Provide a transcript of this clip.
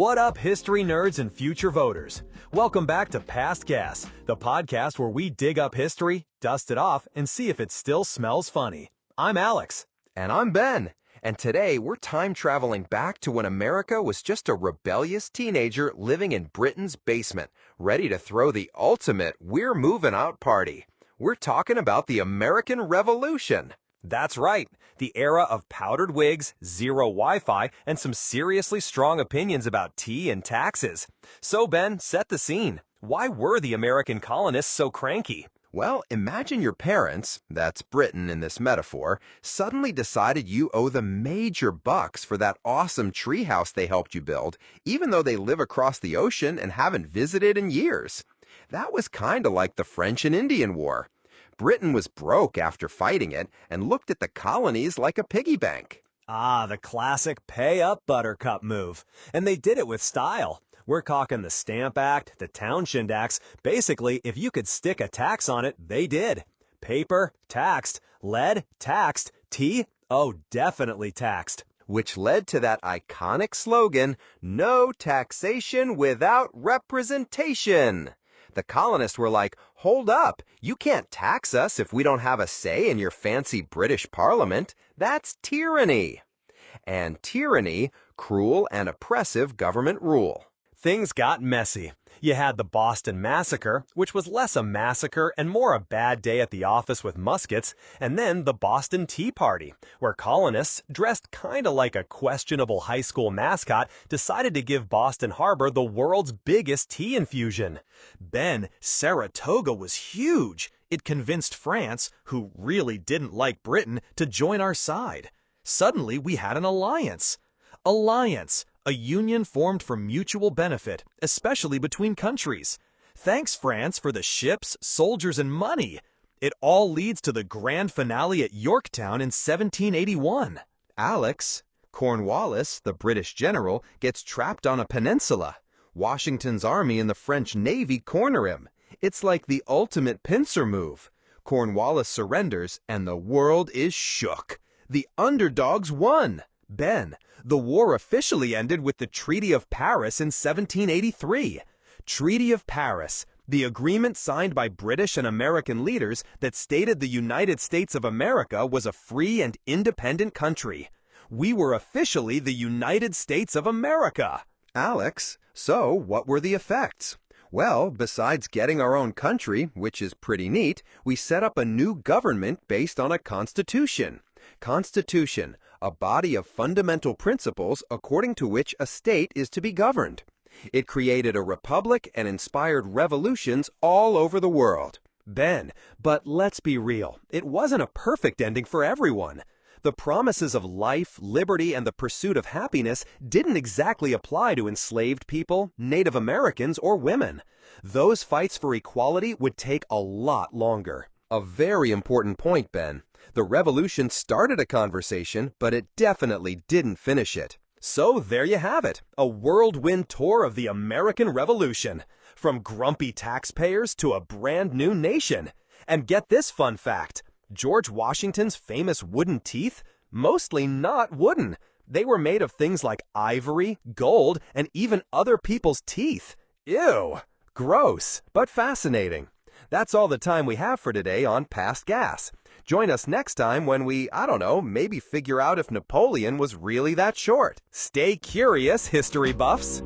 What up, history nerds and future voters? Welcome back to Past Gas, the podcast where we dig up history, dust it off, and see if it still smells funny. I'm Alex. And I'm Ben. And today we're time traveling back to when America was just a rebellious teenager living in Britain's basement, ready to throw the ultimate "we're moving out" party. We're talking about the American Revolution. That's right, the era of powdered wigs, zero Wi-Fi, and some seriously strong opinions about tea and taxes. So Ben, set the scene. Why were the American colonists so cranky? Well, imagine your parents, that's Britain in this metaphor, suddenly decided you owe them major bucks for that awesome treehouse they helped you build, even though they live across the ocean and haven't visited in years. That was kinda like the French and Indian War. Britain was broke after fighting it and looked at the colonies like a piggy bank. Ah, the classic pay-up buttercup move. And they did it with style. We're talking the Stamp Act, the Townshend Acts. Basically, if you could stick a tax on it, they did. Paper, taxed. Lead, taxed. Tea? Oh, definitely taxed. Which led to that iconic slogan, "No taxation without representation." The colonists were like, hold up, you can't tax us if we don't have a say in your fancy British Parliament. That's tyranny. And tyranny, cruel and oppressive government rule. Things got messy. You had the Boston Massacre, which was less a massacre and more a bad day at the office with muskets, and then the Boston Tea Party, where colonists, dressed kinda like a questionable high school mascot, decided to give Boston Harbor the world's biggest tea infusion. Ben, Saratoga was huge. It convinced France, who really didn't like Britain, to join our side. Suddenly, we had an alliance. A union formed for mutual benefit, especially between countries. Thanks, France, for the ships, soldiers, and money. It all leads to the grand finale at Yorktown in 1781. Alex, Cornwallis, the British general, gets trapped on a peninsula. Washington's army and the French Navy corner him. It's like the ultimate pincer move. Cornwallis surrenders, and the world is shook. The underdogs won. Ben, the war officially ended with the Treaty of Paris in 1783. Treaty of Paris, the agreement signed by British and American leaders that stated the United States of America was a free and independent country. We were officially the United States of America. Alex, so what were the effects? Well, besides getting our own country, which is pretty neat, we set up a new government based on a constitution. Constitution, a body of fundamental principles according to which a state is to be governed. It created a republic and inspired revolutions all over the world. Ben, but let's be real, it wasn't a perfect ending for everyone. The promises of life, liberty, and the pursuit of happiness didn't exactly apply to enslaved people, Native Americans, or women. Those fights for equality would take a lot longer. A very important point, Ben. The revolution started a conversation, but it definitely didn't finish it. So there you have it, a whirlwind tour of the American Revolution. From grumpy taxpayers to a brand new nation. And get this fun fact, George Washington's famous wooden teeth? Mostly not wooden. They were made of things like ivory, gold, and even other people's teeth. Ew! Gross, but fascinating. That's all the time we have for today on Past Gas. Join us next time when we, maybe figure out if Napoleon was really that short. Stay curious, history buffs!